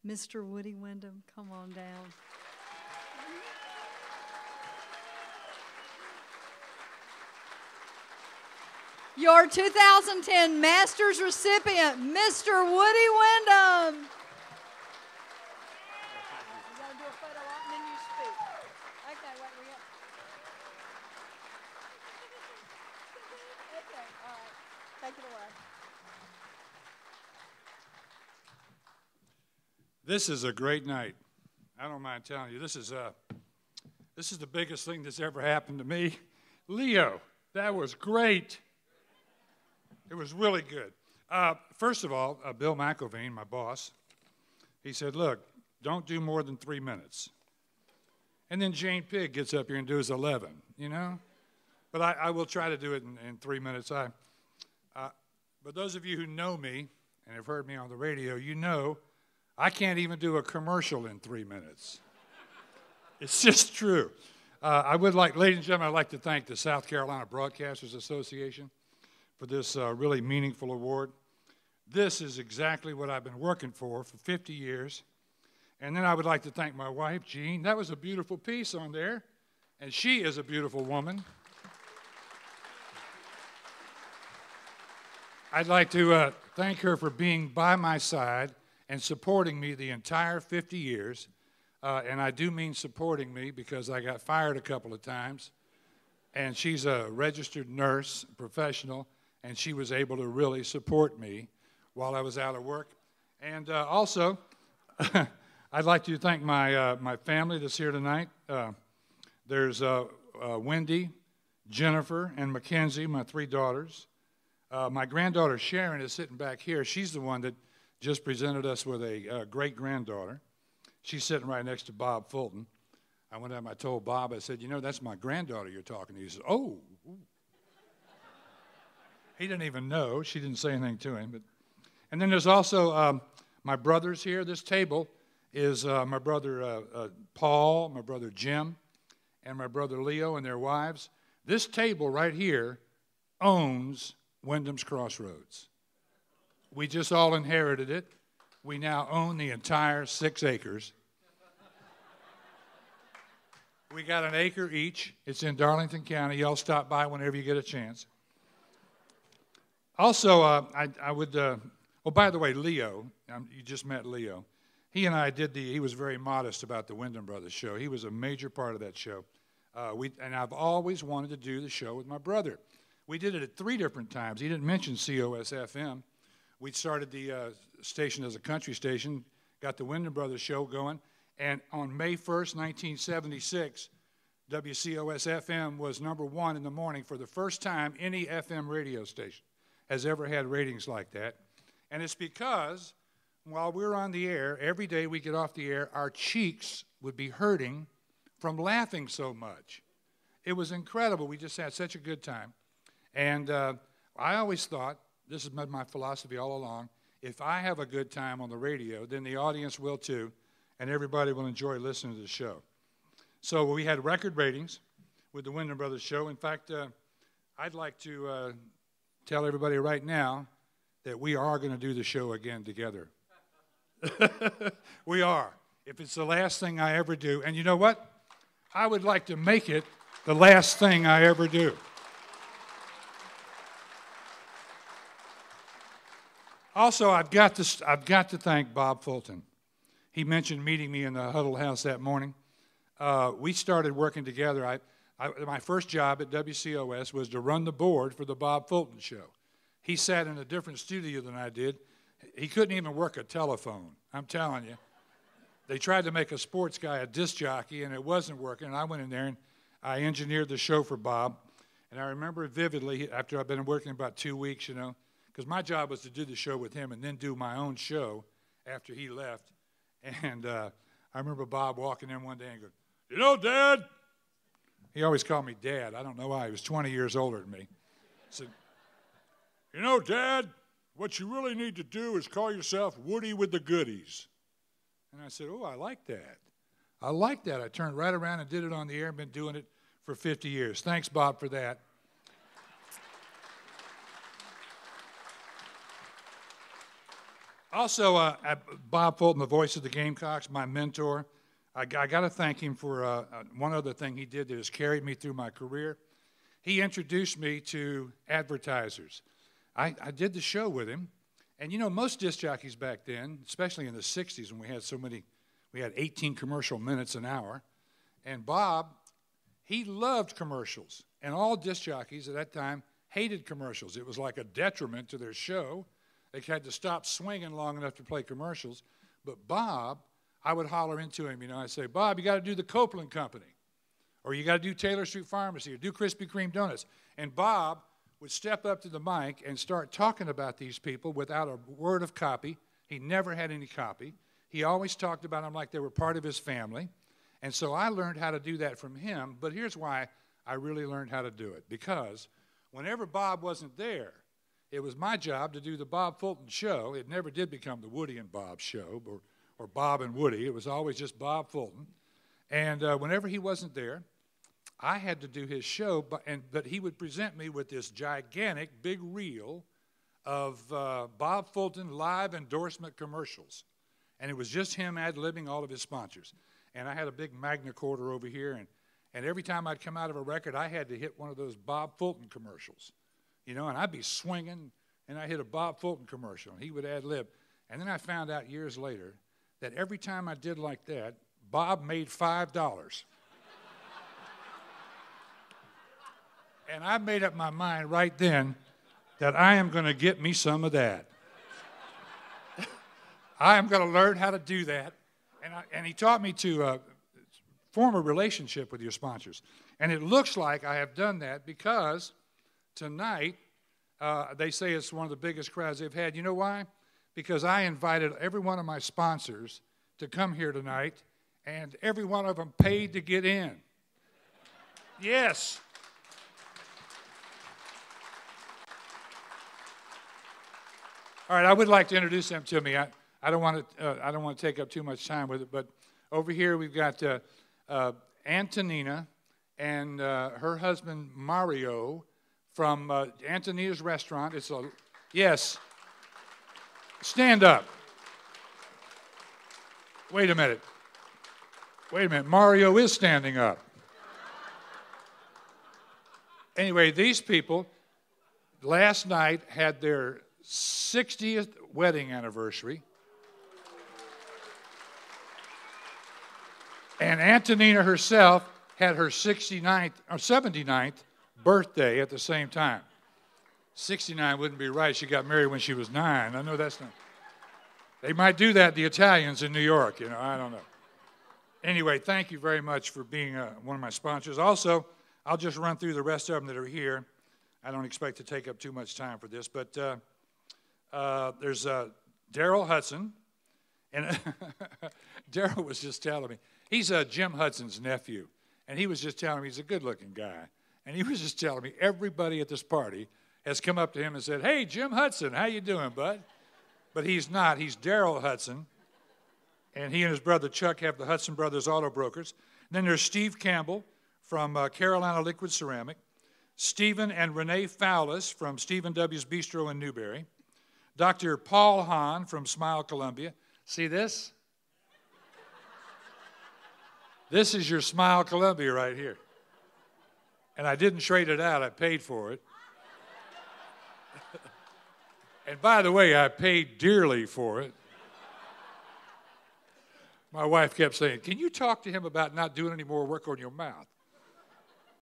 Mr. Woody Wyndham, come on down. Your 2010 Masters recipient, Mr. Woody Wyndham. You gotta do a photo op and then you speak. Okay, wait, we got. Okay, all right. Take it away. This is a great night. I don't mind telling you, this is the biggest thing that's ever happened to me. Leo, that was great. It was really good. First of all, Bill McElveen, my boss, he said, look, don't do more than 3 minutes. And then Jane Pigg gets up here and does 11, you know? But I will try to do it in 3 minutes. But those of you who know me and have heard me on the radio, you know I can't even do a commercial in 3 minutes. It's just true. I would like, ladies and gentlemen, I'd like to thank the South Carolina Broadcasters Association for this really meaningful award. This is exactly what I've been working for 50 years. And then I would like to thank my wife, Jean. That was a beautiful piece on there, and she is a beautiful woman. I'd like to thank her for being by my side and supporting me the entire 50 years. And I do mean supporting me because I got fired a couple of times. And she's a registered nurse, professional, and she was able to really support me while I was out of work. And also, I'd like to thank my family that's here tonight. There's Wendy, Jennifer, and Mackenzie, my 3 daughters. My granddaughter Sharon is sitting back here. She's the one that just presented us with a great-granddaughter. She's sitting right next to Bob Fulton. I went up and I told Bob, I said, you know, that's my granddaughter you're talking to. He said, oh. He didn't even know. She didn't say anything to him. And then there's also my brothers here. This table is my brother Paul, my brother Jim, and my brother Leo and their wives. This table right here owns Wyndham's Crossroads. We just all inherited it. We now own the entire 6 acres. We got an acre each. It's in Darlington County. Y'all stop by whenever you get a chance. Also, I would, oh, by the way, Leo, you just met Leo. He and I he was very modest about the Wyndham Brothers show. He was a major part of that show. And I've always wanted to do the show with my brother. We did it at 3 different times. He didn't mention COS-FM. We started the station as a country station, got the Wyndham Brothers show going, and on May 1st, 1976, WCOS-FM was #1 in the morning for the first time any FM radio station has ever had ratings like that. And it's because while we were on the air, every day we get off the air, our cheeks would be hurting from laughing so much. It was incredible. We just had such a good time. And I always thought, this has been my philosophy all along, if I have a good time on the radio, then the audience will too, and everybody will enjoy listening to the show. So we had record ratings with the Wyndham Brothers show. In fact, I'd like to tell everybody right now that we are going to do the show again together. We are. If it's the last thing I ever do, and you know what? I would like to make it the last thing I ever do. Also, I've got to thank Bob Fulton. He mentioned meeting me in the Huddle House that morning. We started working together. My first job at WCOS was to run the board for the Bob Fulton show. He sat in a different studio than I did. He couldn't even work a telephone, I'm telling you. They tried to make a sports guy a disc jockey, and it wasn't working. And I went in there, and I engineered the show for Bob. And I remember it vividly after I'd been working about 2 weeks, you know, because my job was to do the show with him and then do my own show after he left. And I remember Bob walking in one day and going, you know, Dad, he always called me Dad. I don't know why. He was 20 years older than me. He said, you know, Dad, what you really need to do is call yourself Woody with the Goodies. And I said, oh, I like that. I like that. I turned right around and did it on the air and been doing it for 50 years. Thanks, Bob, for that. Also, Bob Fulton, the voice of the Gamecocks, my mentor. I got to thank him for one other thing he did that has carried me through my career. He introduced me to advertisers. I did the show with him. And you know, most disc jockeys back then, especially in the 60s when we had so many, we had 18 commercial minutes an hour. And Bob, he loved commercials. And all disc jockeys at that time hated commercials. It was like a detriment to their show. They had to stop swinging long enough to play commercials. But Bob, I would holler into him, you know, I'd say, Bob, you got to do the Copeland Company. Or you got to do Taylor Street Pharmacy, or do Krispy Kreme Donuts. And Bob would step up to the mic and start talking about these people without a word of copy. He never had any copy. He always talked about them like they were part of his family. And so I learned how to do that from him. But here's why I really learned how to do it. Because whenever Bob wasn't there, it was my job to do the Bob Fulton show. It never did become the Woody and Bob show, or Bob and Woody. It was always just Bob Fulton. And whenever he wasn't there, I had to do his show, but he would present me with this gigantic big reel of Bob Fulton live endorsement commercials. And it was just him ad-libbing all of his sponsors. And I had a big Magna-Quarter over here, and every time I'd come out of a record, I had to hit one of those Bob Fulton commercials. You know, and I'd be swinging, and I hit a Bob Fulton commercial, and he would ad-lib. And then I found out years later that every time I did like that, Bob made $5. And I made up my mind right then that I am going to get me some of that. I am going to learn how to do that. And he taught me to form a relationship with your sponsors. And it looks like I have done that because tonight, they say it's one of the biggest crowds they've had. You know why? Because I invited every one of my sponsors to come here tonight, and every one of them paid to get in. Yes. All right, I would like to introduce them to me. I don't want to take up too much time with it, but over here we've got Antonina and her husband Mario from Antonina's restaurant. Yes. Stand up. Wait a minute. Mario is standing up. Anyway, these people last night had their 60th wedding anniversary. And Antonina herself had her 69th or 79th birthday at the same time. 69 wouldn't be right. She got married when she was 9. I know that's not. They might do that, the Italians in New York, you know, I don't know. Anyway, thank you very much for being one of my sponsors. Also, I'll just run through the rest of them that are here. I don't expect to take up too much time for this, but there's Daryl Hudson. And Daryl was just telling me, he's Jim Hudson's nephew. And he was just telling me he's a good-looking guy. And he was just telling me everybody at this party has come up to him and said, hey, Jim Hudson, how you doing, bud? But he's not. He's Daryl Hudson. And he and his brother Chuck have the Hudson Brothers Auto Brokers. And then there's Steve Campbell from Carolina Liquid Ceramic. Stephen and Renee Fowlis from Stephen W.'s Bistro in Newberry. Dr. Paul Hahn from Smile, Columbia. See this? This is your Smile, Columbia right here. And I didn't trade it out. I paid for it. And by the way, I paid dearly for it. My wife kept saying, can you talk to him about not doing any more work on your mouth?